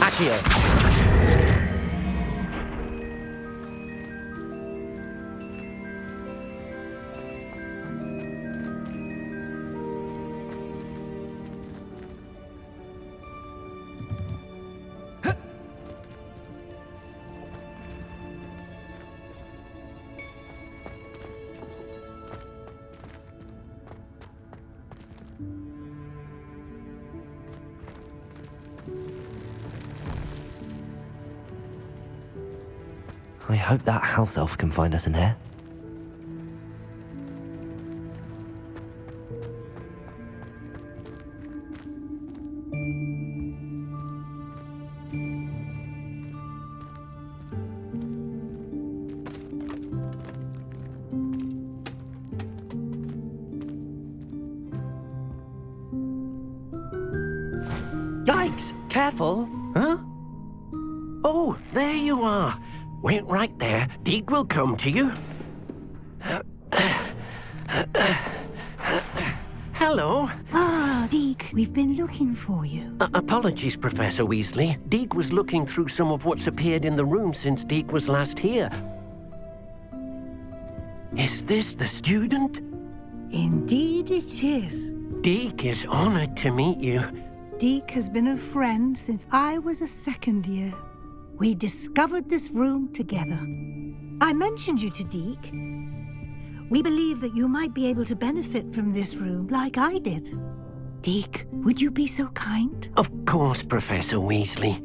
Accio. I hope that house elf can find us in here. Yikes! Careful! Huh? Oh, there you are. Wait right there. Deke will come to you. Hello. Ah, Deke, we've been looking for you. Apologies, Professor Weasley. Deke was looking through some of what's appeared in the room since Deke was last here. Is this the student? Indeed it is. Deke is honored to meet you. Deke has been a friend since I was a second year. We discovered this room together. I mentioned you to Deke. We believe that you might be able to benefit from this room like I did. Deke, would you be so kind? Of course, Professor Weasley.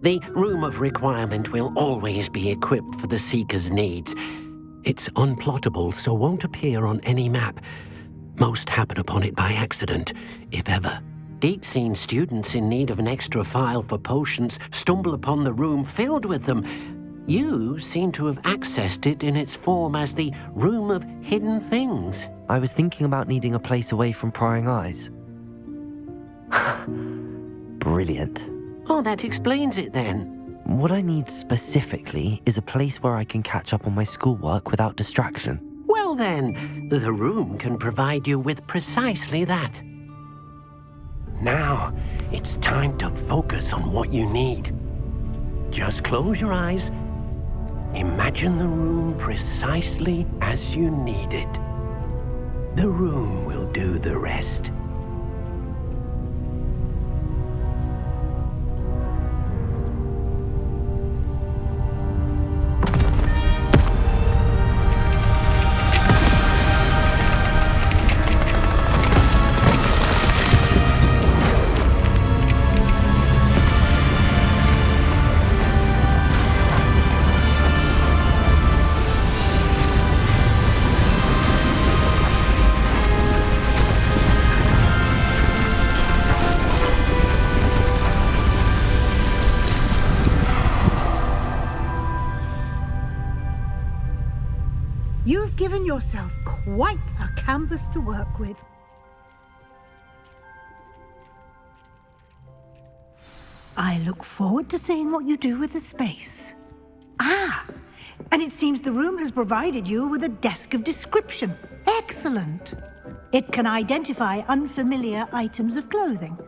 The Room of Requirement will always be equipped for the Seeker's needs. It's unplottable, so won't appear on any map. Most happen upon it by accident, if ever. Deke's seen students in need of an extra file for potions stumble upon the room filled with them. You seem to have accessed it in its form as the Room of Hidden Things. I was thinking about needing a place away from prying eyes. Brilliant. Oh, that explains it then. What I need specifically is a place where I can catch up on my schoolwork without distraction. Well then, the room can provide you with precisely that. Now, it's time to focus on what you need. Just close your eyes. Imagine the room precisely as you need it. The room will do the rest. You've given yourself quite a canvas to work with. I look forward to seeing what you do with the space. Ah, and it seems the room has provided you with a desk of description. Excellent. It can identify unfamiliar items of clothing.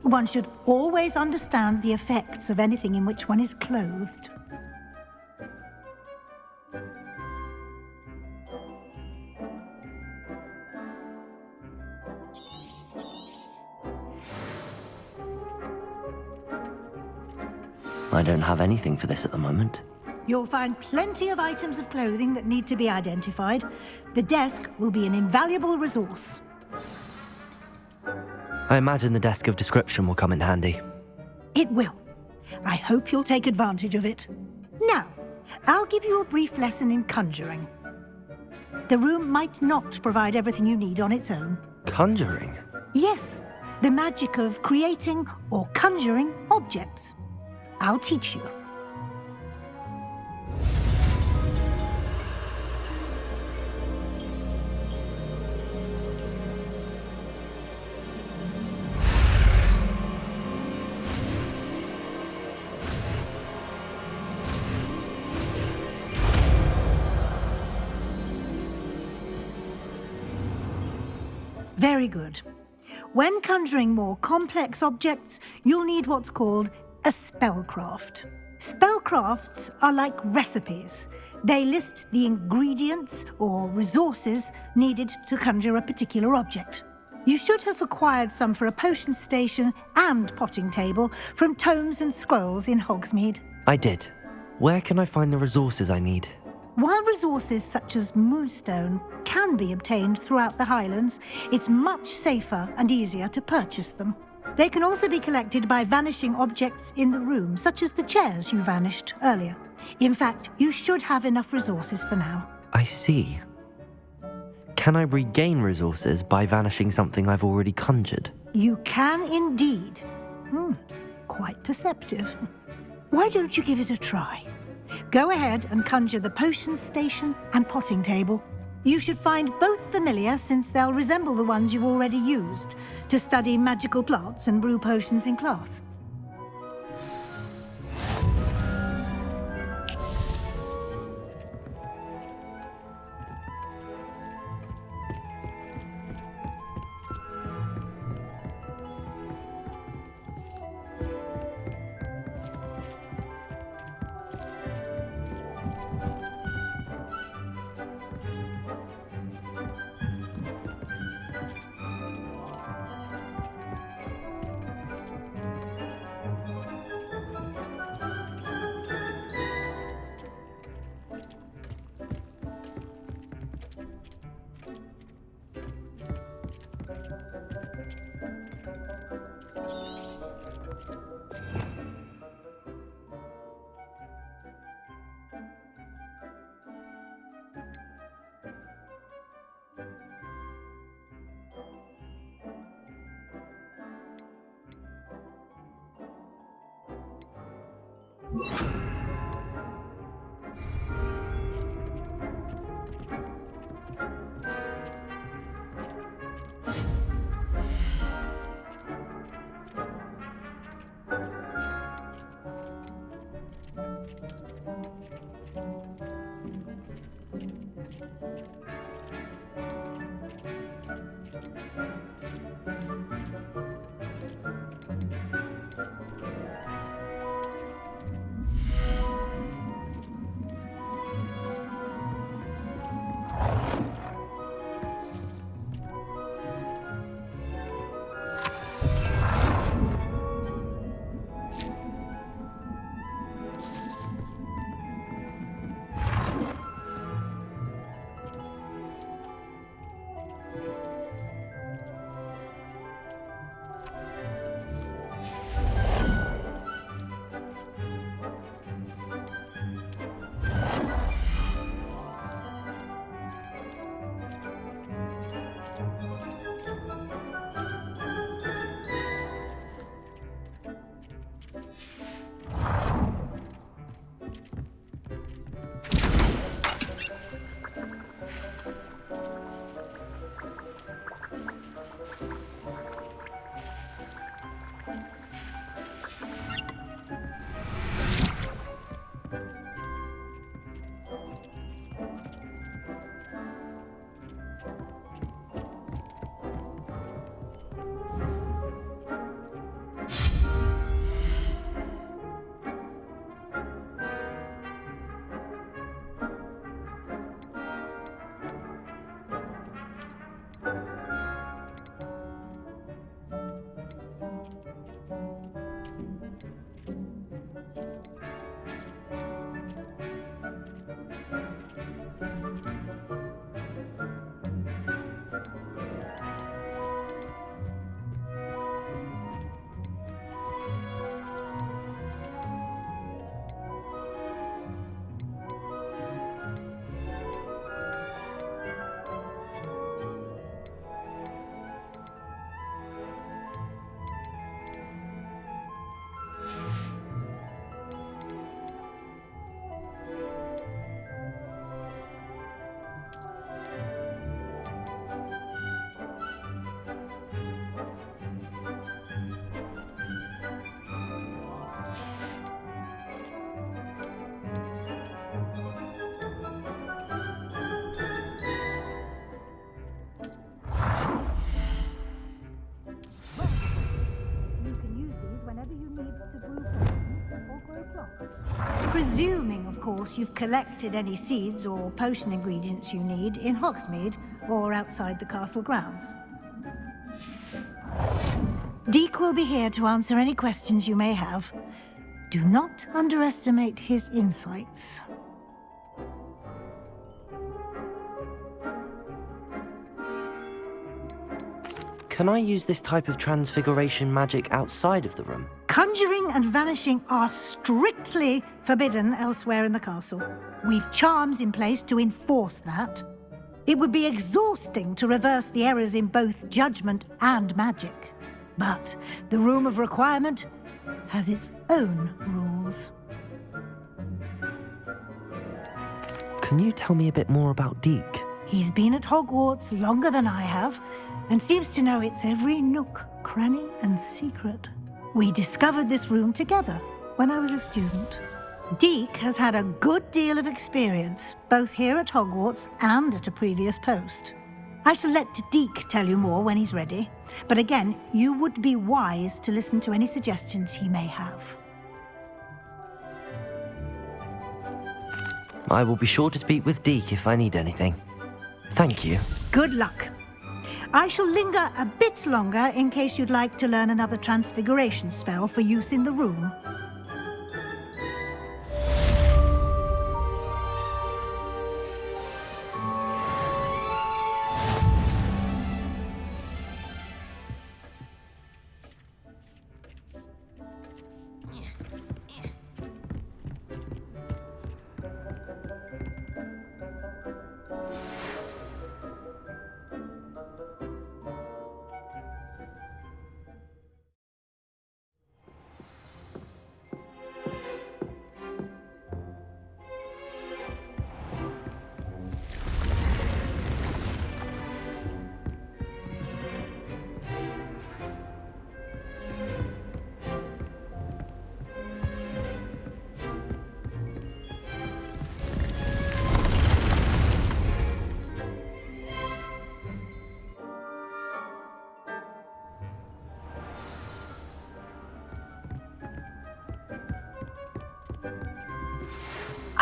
One should always understand the effects of anything in which one is clothed. I don't have anything for this at the moment. You'll find plenty of items of clothing that need to be identified. The desk will be an invaluable resource. I imagine the desk of description will come in handy. It will. I hope you'll take advantage of it. Now, I'll give you a brief lesson in conjuring. The room might not provide everything you need on its own. Conjuring? Yes, the magic of creating or conjuring objects. I'll teach you. Very good. When conjuring more complex objects, you'll need what's called a spellcraft. Spellcrafts are like recipes. They list the ingredients or resources needed to conjure a particular object. You should have acquired some for a potion station and potting table from tomes and scrolls in Hogsmeade. I did. Where can I find the resources I need? While resources such as moonstone can be obtained throughout the Highlands, it's much safer and easier to purchase them. They can also be collected by vanishing objects in the room, such as the chairs you vanished earlier. In fact, you should have enough resources for now. I see. Can I regain resources by vanishing something I've already conjured? You can indeed. Quite perceptive. Why don't you give it a try? Go ahead and conjure the potion station and potting table. You should find both familiar, since they'll resemble the ones you've already used to study magical plants and brew potions in class. Presuming, of course, you've collected any seeds or potion ingredients you need in Hogsmeade or outside the castle grounds. Deek will be here to answer any questions you may have. Do not underestimate his insights. Can I use this type of transfiguration magic outside of the room? Conjuring and vanishing are strictly forbidden elsewhere in the castle. We've charms in place to enforce that. It would be exhausting to reverse the errors in both judgment and magic. But the Room of Requirement has its own rules. Can you tell me a bit more about Deek? He's been at Hogwarts longer than I have, and seems to know its every nook, cranny, and secret. We discovered this room together when I was a student. Deek has had a good deal of experience, both here at Hogwarts and at a previous post. I shall let Deek tell you more when he's ready, but again, you would be wise to listen to any suggestions he may have. I will be sure to speak with Deek if I need anything. Thank you. Good luck. I shall linger a bit longer in case you'd like to learn another transfiguration spell for use in the room.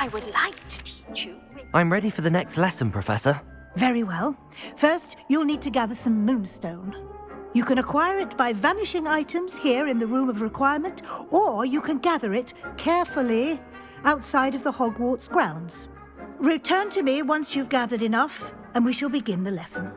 I would like to teach you. I'm ready for the next lesson, Professor. Very well. First, you'll need to gather some moonstone. You can acquire it by vanishing items here in the Room of Requirement, or you can gather it carefully outside of the Hogwarts grounds. Return to me once you've gathered enough, and we shall begin the lesson.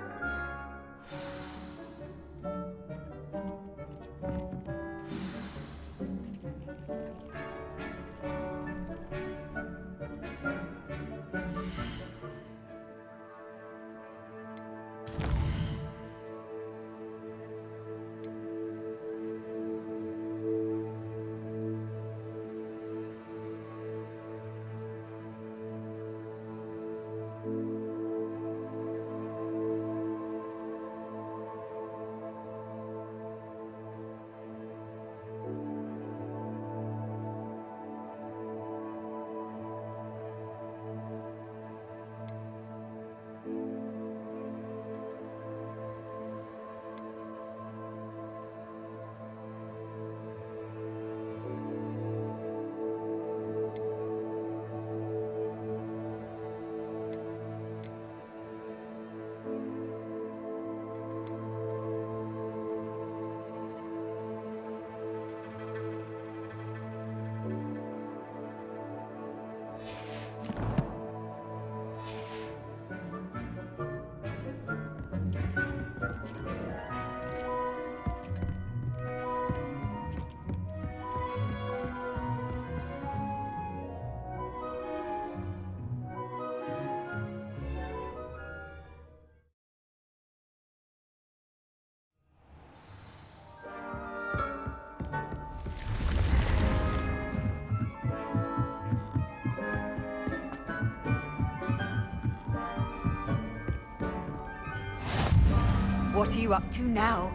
What are you up to now?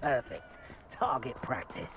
Perfect. Target practice.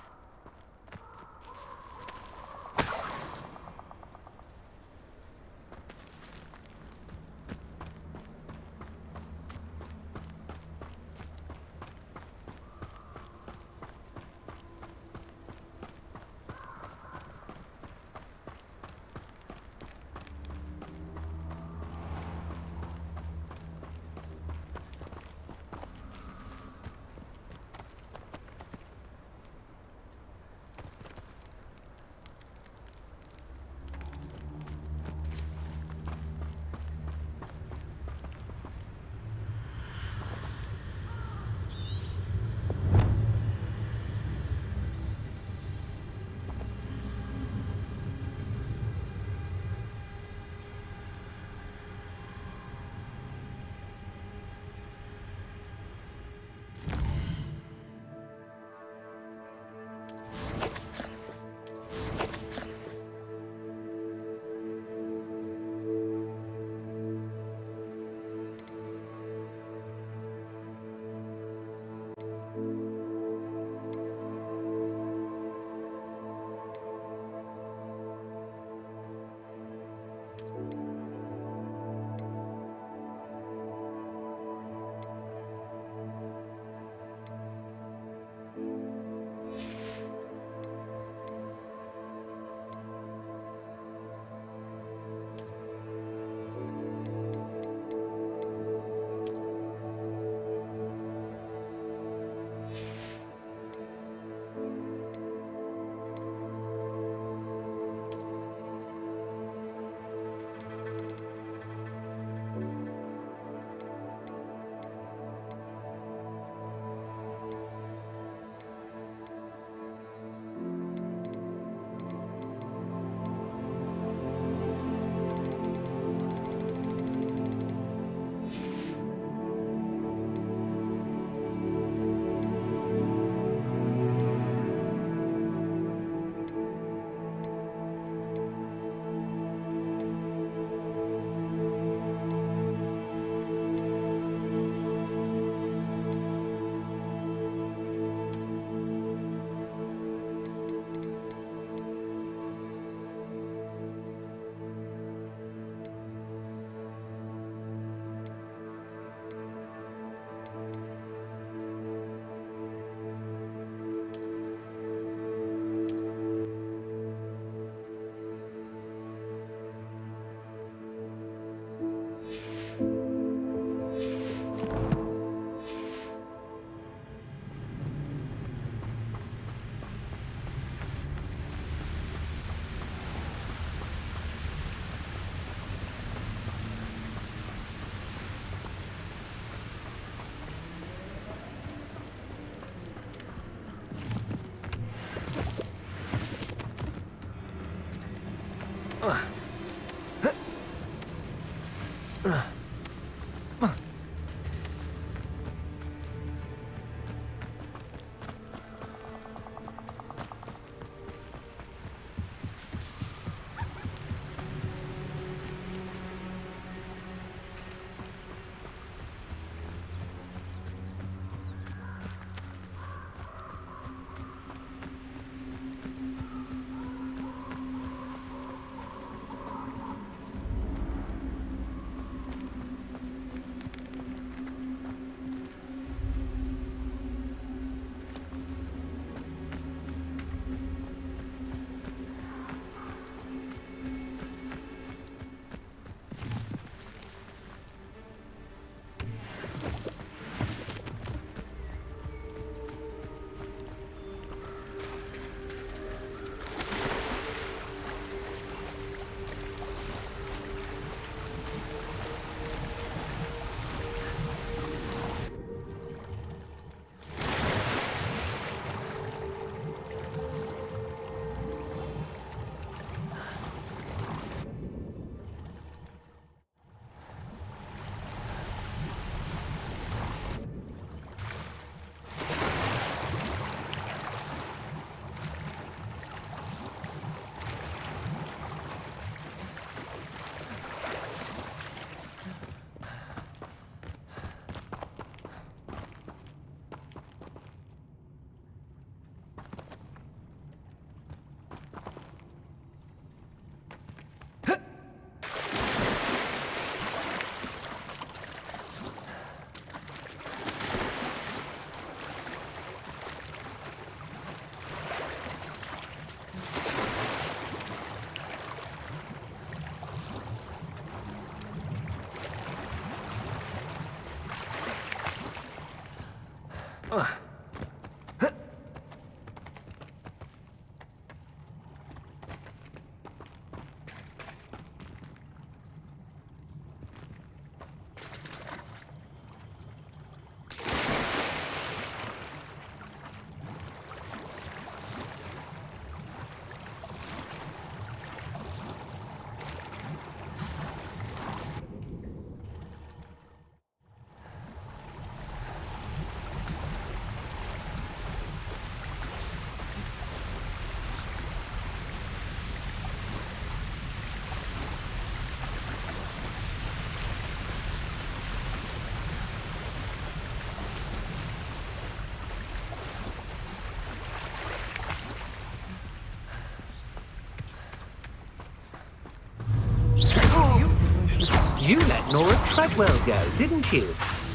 You let Nora Treadwell go, didn't you?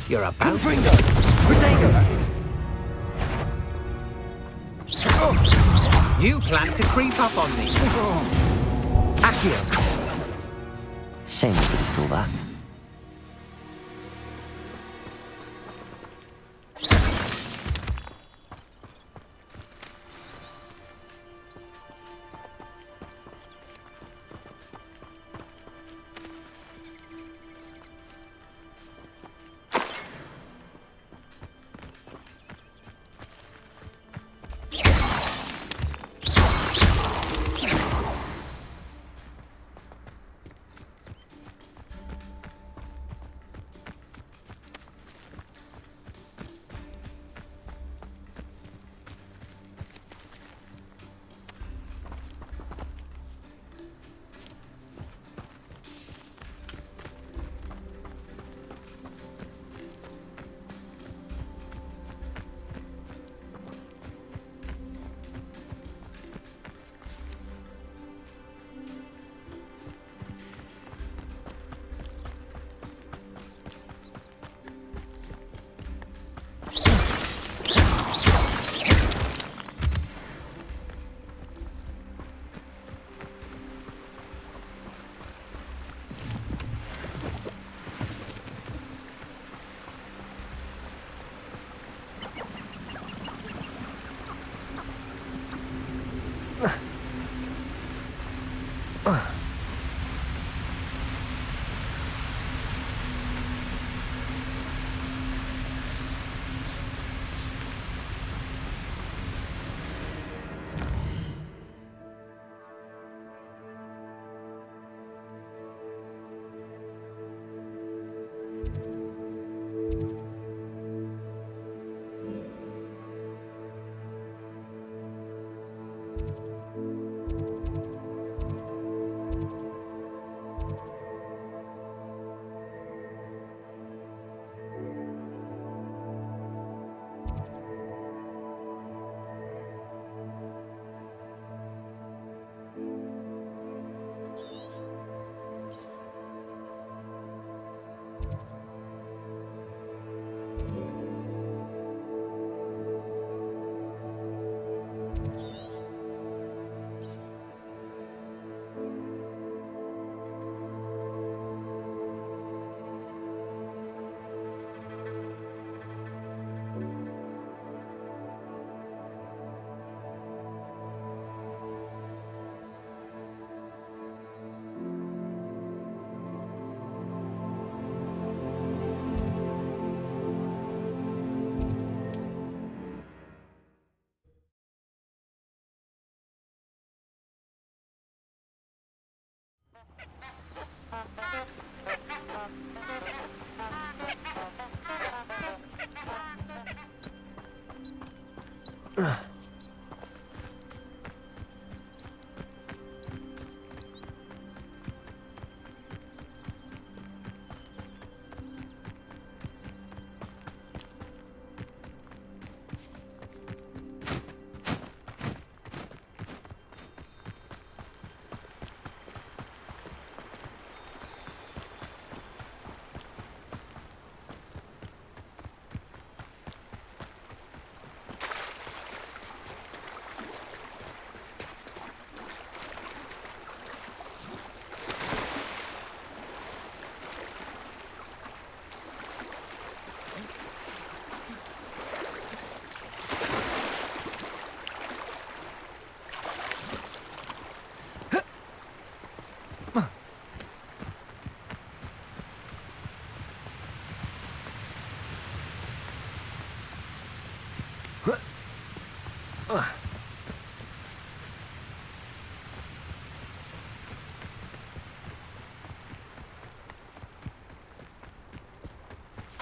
You're about to... You plan to creep up on me. Accio. Shame nobody saw that.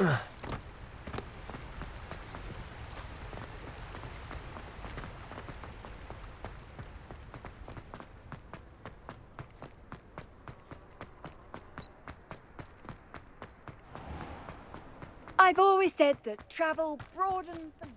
I've always said that travel broadens the mind.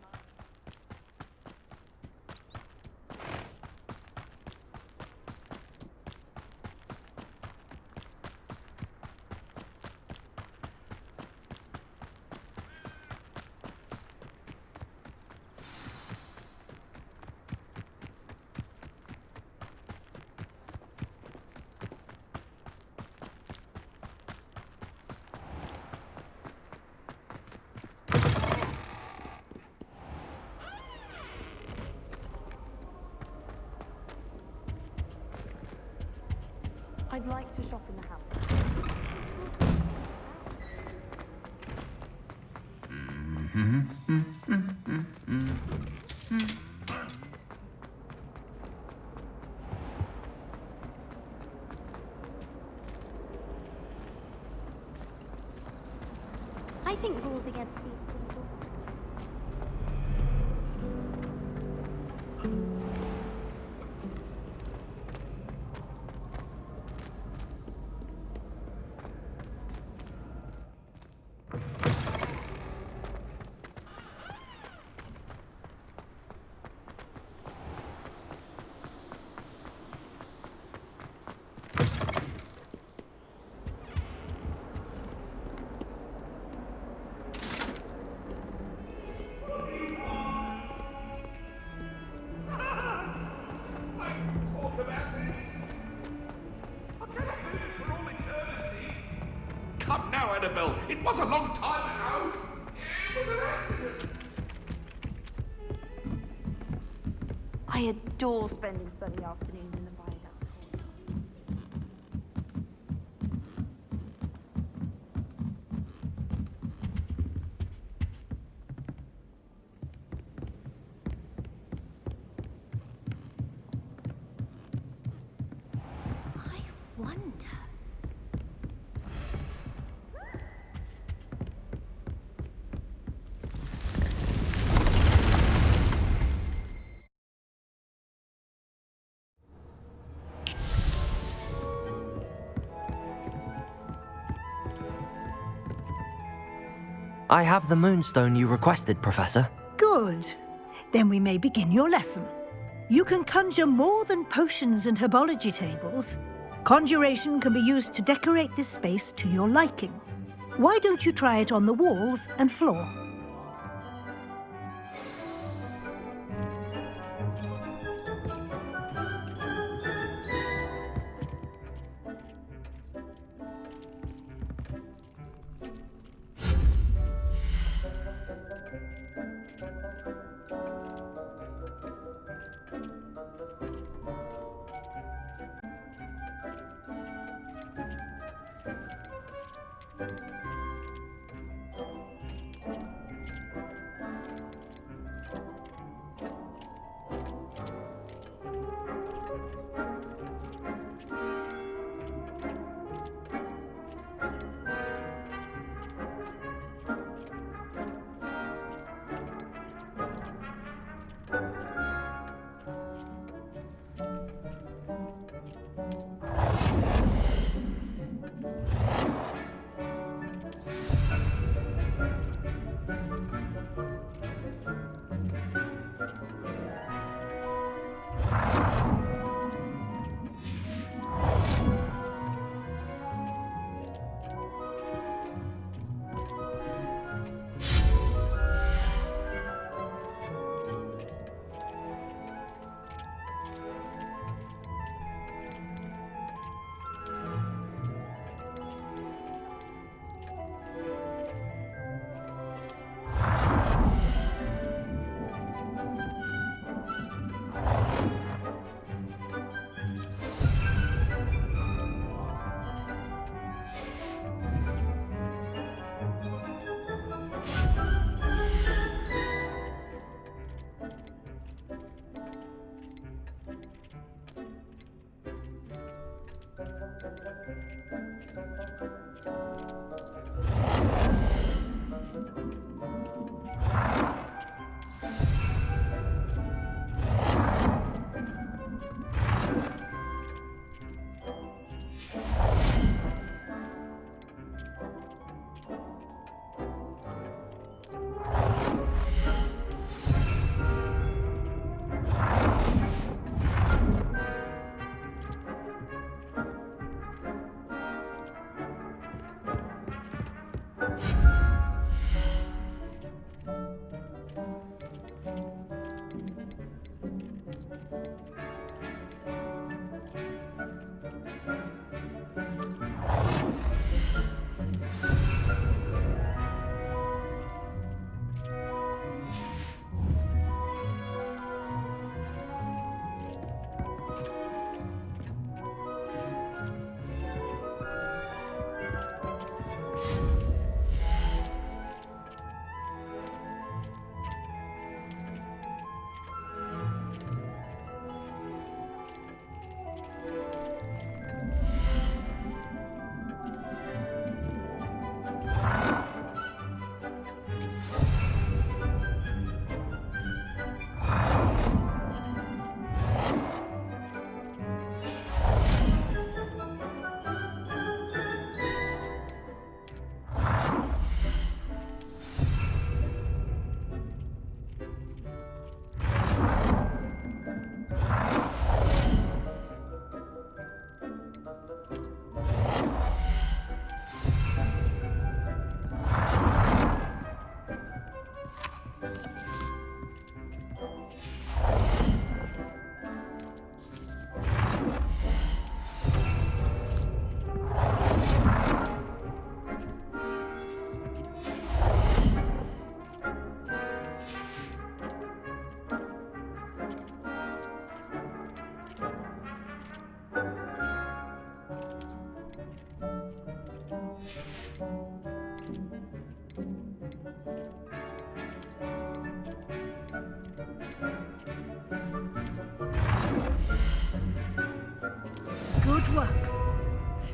I'd like to shop in the house. I think rules against these people. Come now, Annabelle. It was a long time ago. It was an accident. I adore spending sunny afternoons in the viaduct. I wonder. I have the moonstone you requested, Professor. Good. Then we may begin your lesson. You can conjure more than potions and herbology tables. Conjuration can be used to decorate this space to your liking. Why don't you try it on the walls and floor?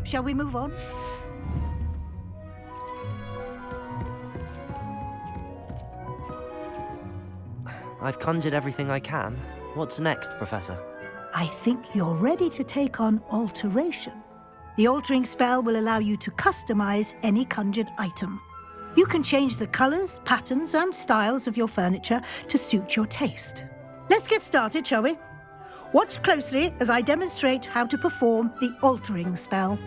Shall we move on? I've conjured everything I can. What's next, Professor? I think you're ready to take on alteration. The altering spell will allow you to customize any conjured item. You can change the colors, patterns, and styles of your furniture to suit your taste. Let's get started, shall we? Watch closely as I demonstrate how to perform the altering spell.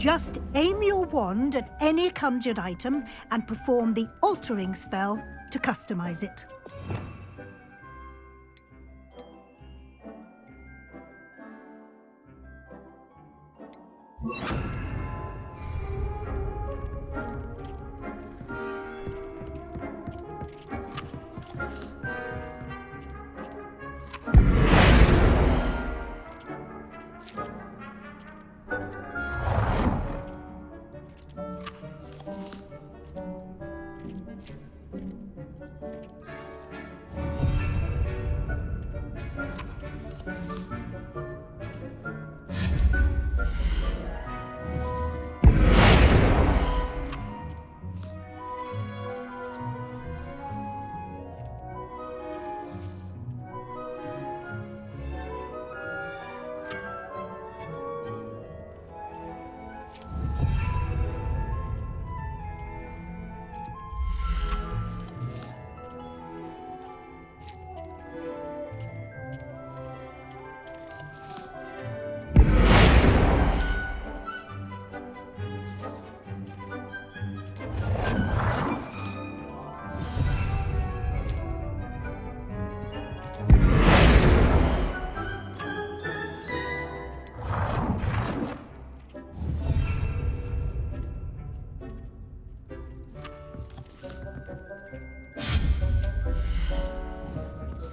Just aim your wand at any conjured item and perform the altering spell to customize it.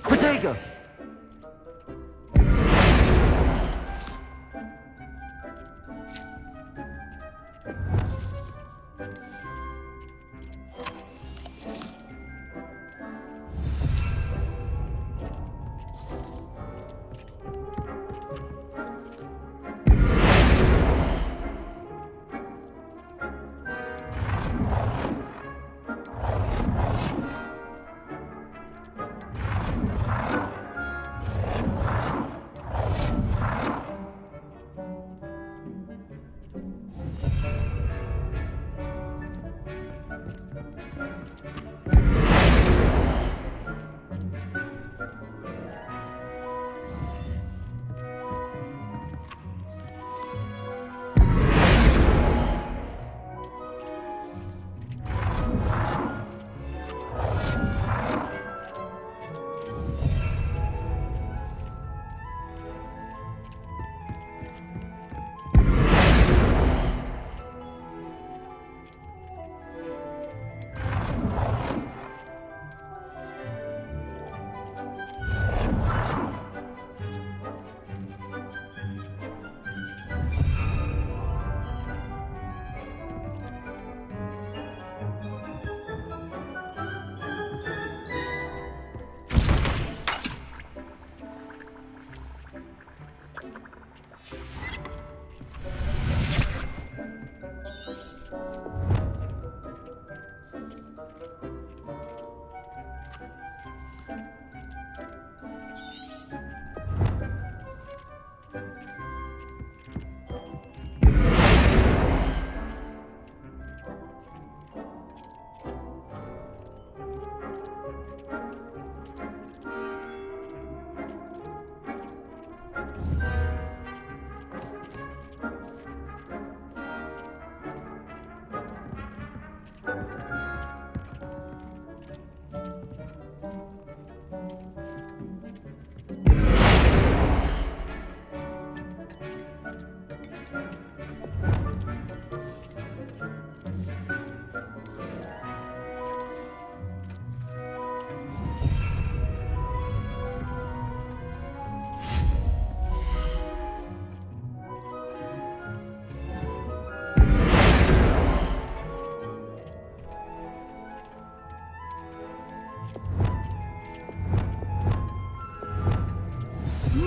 Protego!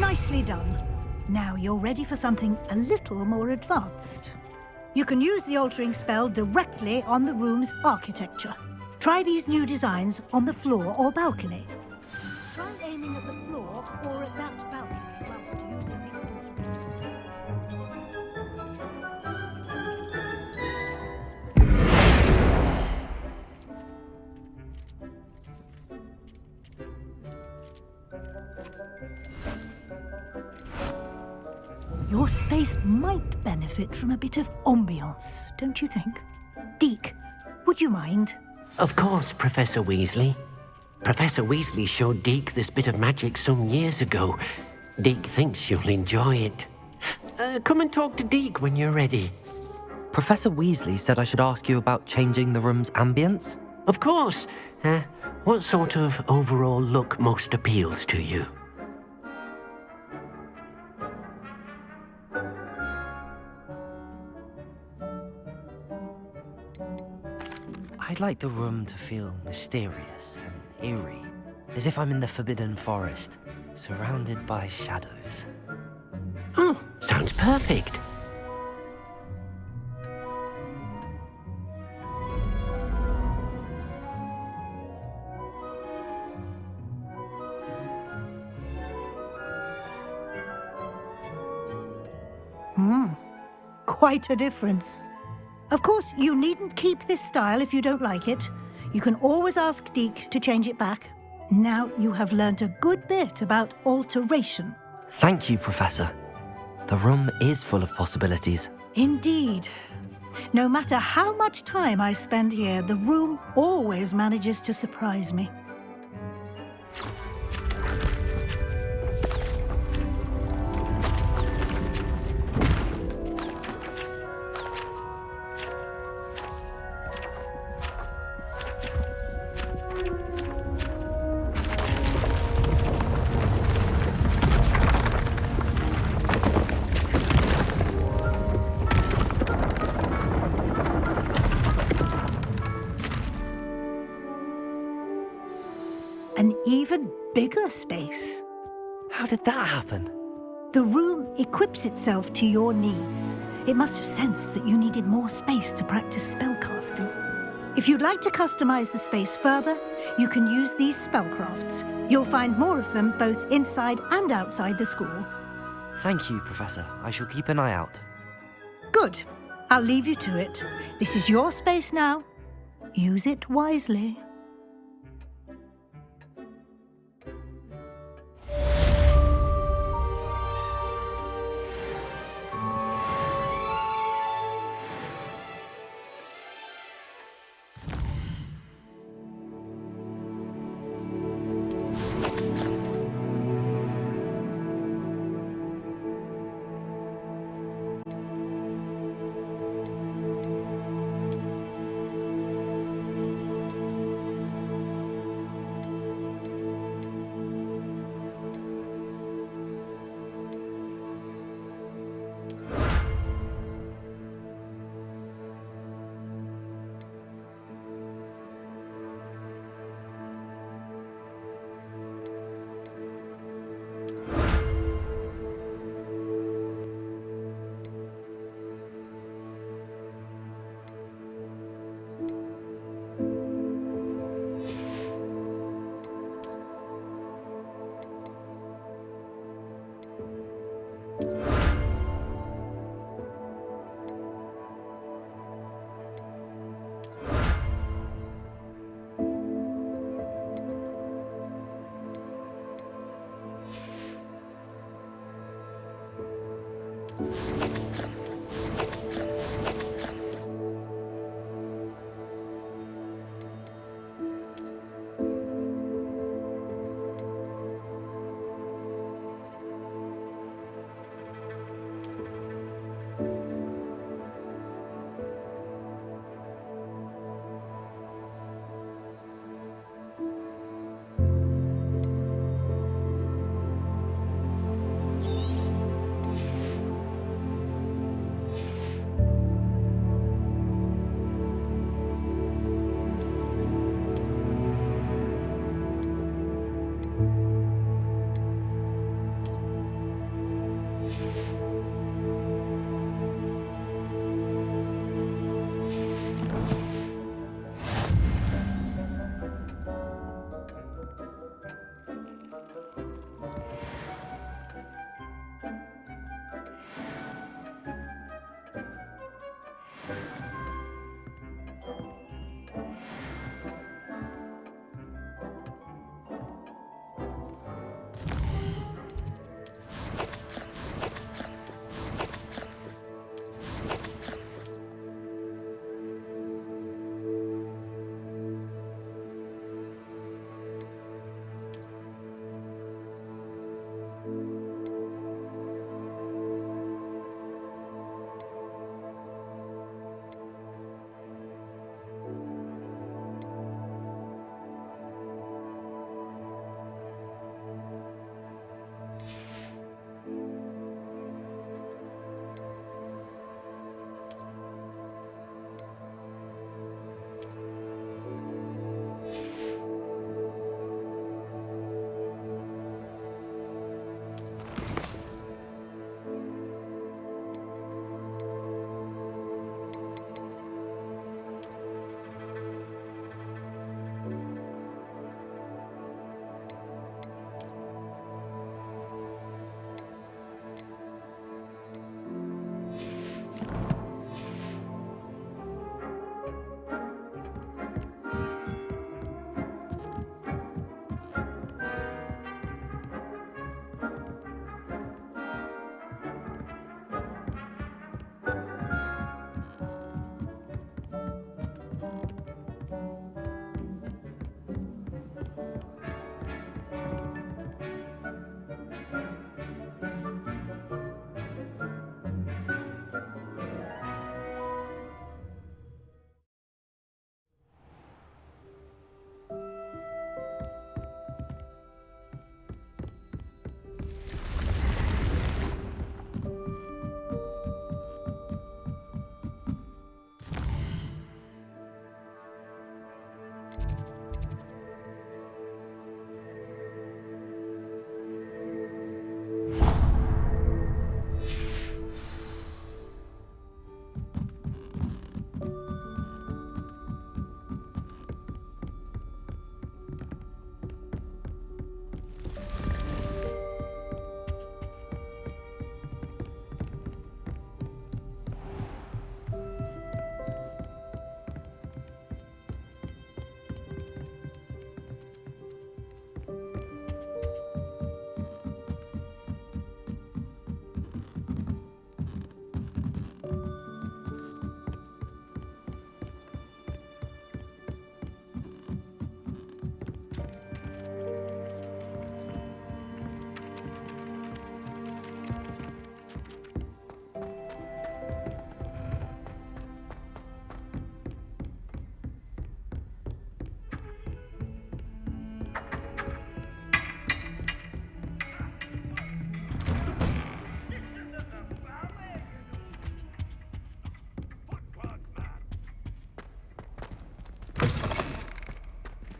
Nicely done. Now you're ready for something a little more advanced. You can use the altering spell directly on the room's architecture. Try these new designs on the floor or balcony. Try aiming at the floor or at that balcony whilst using the altering spell. Your space might benefit from a bit of ambiance, don't you think? Deke, would you mind? Of course, Professor Weasley. Professor Weasley showed Deke this bit of magic some years ago. Deke thinks you'll enjoy it. Come and talk to Deke when you're ready. Professor Weasley said I should ask you about changing the room's ambience? Of course. What sort of overall look most appeals to you? I'd like the room to feel mysterious and eerie, as if I'm in the Forbidden Forest, surrounded by shadows. Oh, sounds perfect. Quite a difference. Of course, you needn't keep this style if you don't like it. You can always ask Deke to change it back. Now you have learnt a good bit about alteration. Thank you, Professor. The room is full of possibilities. Indeed. No matter how much time I spend here, the room always manages to surprise me. An even bigger space. How did that happen? The room equips itself to your needs. It must have sensed that you needed more space to practice spellcasting. If you'd like to customize the space further, you can use these spellcrafts. You'll find more of them both inside and outside the school. Thank you, Professor. I shall keep an eye out. Good. I'll leave you to it. This is your space now. Use it wisely.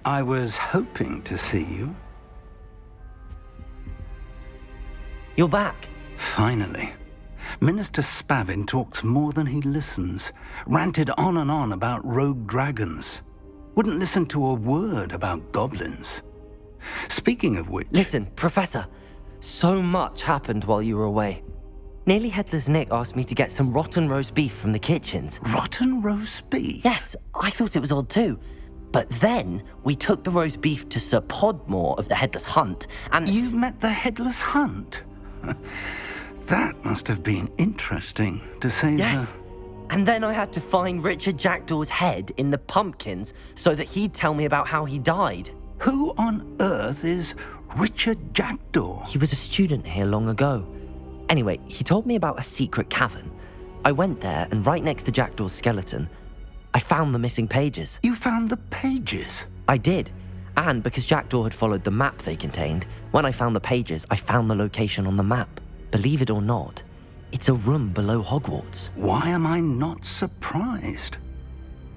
I was hoping to see you. You're back. Finally. Minister Spavin talks more than he listens. Ranted on and on about rogue dragons. Wouldn't listen to a word about goblins. Speaking of which... Listen, Professor. So much happened while you were away. Nearly Headless Nick asked me to get some rotten roast beef from the kitchens. Rotten roast beef? Yes, I thought it was odd too. But then we took the roast beef to Sir Podmore of the Headless Hunt, and... You met the Headless Hunt? That must have been interesting, to say Yes. And then I had to find Richard Jackdaw's head in the pumpkins so that he'd tell me about how he died. Who on earth is Richard Jackdaw? He was a student here long ago. Anyway, he told me about a secret cavern. I went there, and right next to Jackdaw's skeleton, I found the missing pages. You found the pages? I did. And because Jackdaw had followed the map they contained, when I found the pages, I found the location on the map. Believe it or not, it's a room below Hogwarts. Why am I not surprised?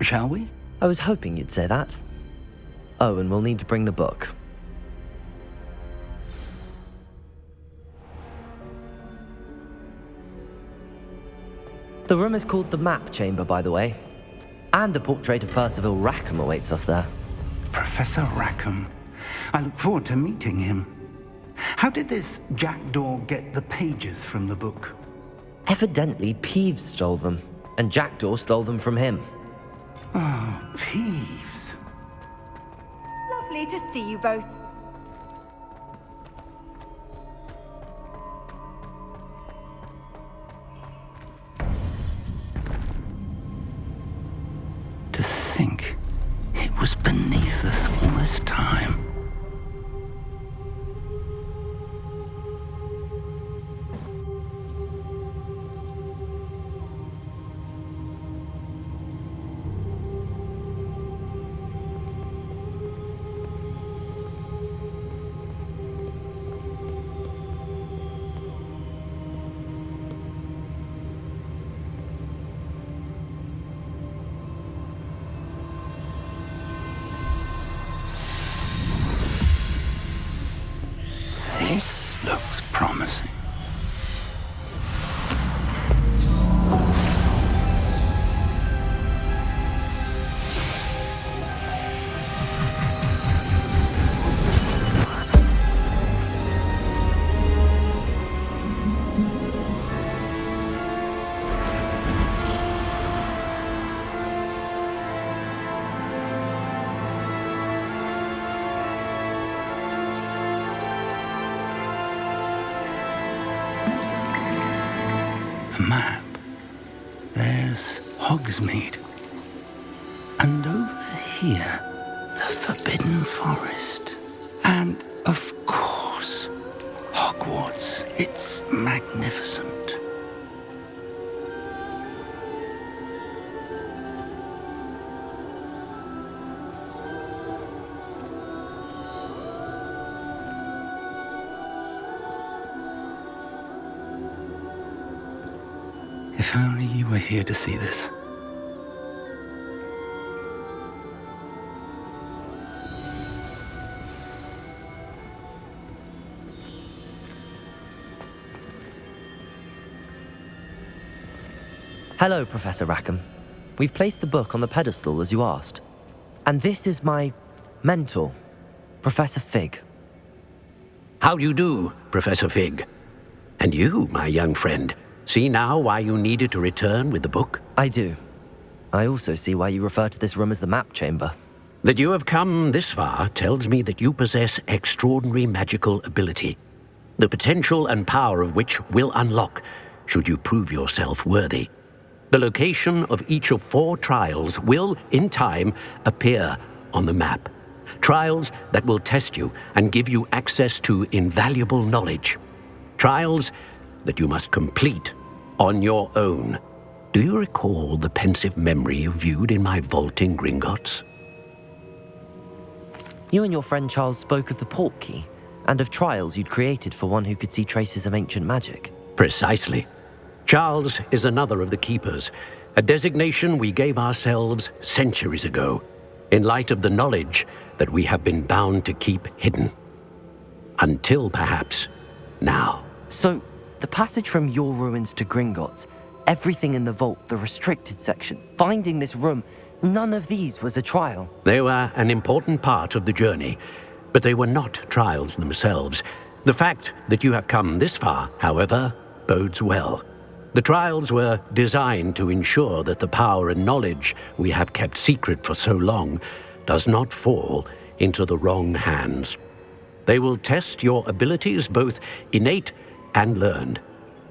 Shall we? I was hoping you'd say that. Oh, and we'll need to bring the book. The room is called the Map Chamber, by the way. And a portrait of Percival Rackham awaits us there. Professor Rackham. I look forward to meeting him. How did this Jackdaw get the pages from the book? Evidently, Peeves stole them, and Jackdaw stole them from him. Oh, Peeves. Lovely to see you both. To think it was beneath us all this time. This looks promising. A map. There's Hogsmeade. And over here, the Forbidden Forest. And, of course, Hogwarts. It's magnificent. If only you were here to see this. Hello, Professor Rackham. We've placed the book on the pedestal as you asked. And this is my mentor, Professor Fig. How do you do, Professor Fig? And you, my young friend, see now why you needed to return with the book? I do. I also see why you refer to this room as the map chamber. That you have come this far tells me that you possess extraordinary magical ability, the potential and power of which will unlock should you prove yourself worthy. The location of each of 4 trials will, in time, appear on the map. Trials that will test you and give you access to invaluable knowledge. Trials that you must complete on your own. Do you recall the pensive memory you viewed in my vault in Gringotts? You and your friend Charles spoke of the Portkey and of trials you'd created for one who could see traces of ancient magic. Precisely. Charles is another of the Keepers, a designation we gave ourselves centuries ago, in light of the knowledge that we have been bound to keep hidden. Until, perhaps, now. So, the passage from your ruins to Gringotts, everything in the vault, the restricted section, finding this room, none of these was a trial. They were an important part of the journey, but they were not trials themselves. The fact that you have come this far, however, bodes well. The trials were designed to ensure that the power and knowledge we have kept secret for so long does not fall into the wrong hands. They will test your abilities, both innate and learned.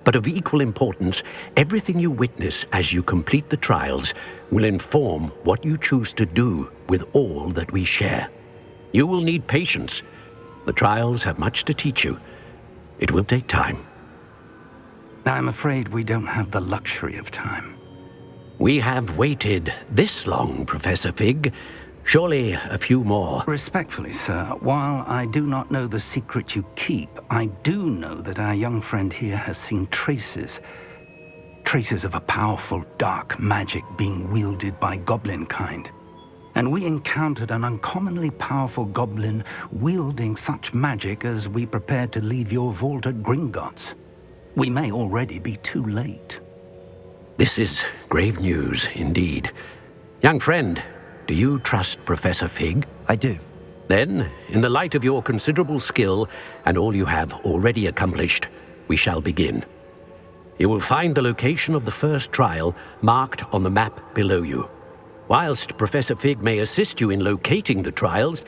But of equal importance, everything you witness as you complete the trials will inform what you choose to do with all that we share. You will need patience. The trials have much to teach you. It will take time. I'm afraid we don't have the luxury of time. We have waited this long, Professor Fig. Surely a few more. Respectfully, sir, while I do not know the secret you keep, I do know that our young friend here has seen traces of a powerful dark magic being wielded by goblin kind. And we encountered an uncommonly powerful goblin wielding such magic as we prepared to leave your vault at Gringotts. We may already be too late. This is grave news indeed. Young friend, do you trust Professor Fig? I do. Then, in the light of your considerable skill and all you have already accomplished, we shall begin. You will find the location of the first trial marked on the map below you. Whilst Professor Fig may assist you in locating the trials,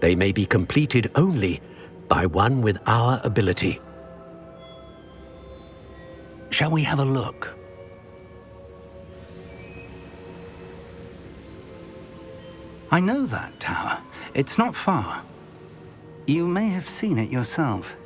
they may be completed only by one with our ability. Shall we have a look? I know that tower. It's not far. You may have seen it yourself.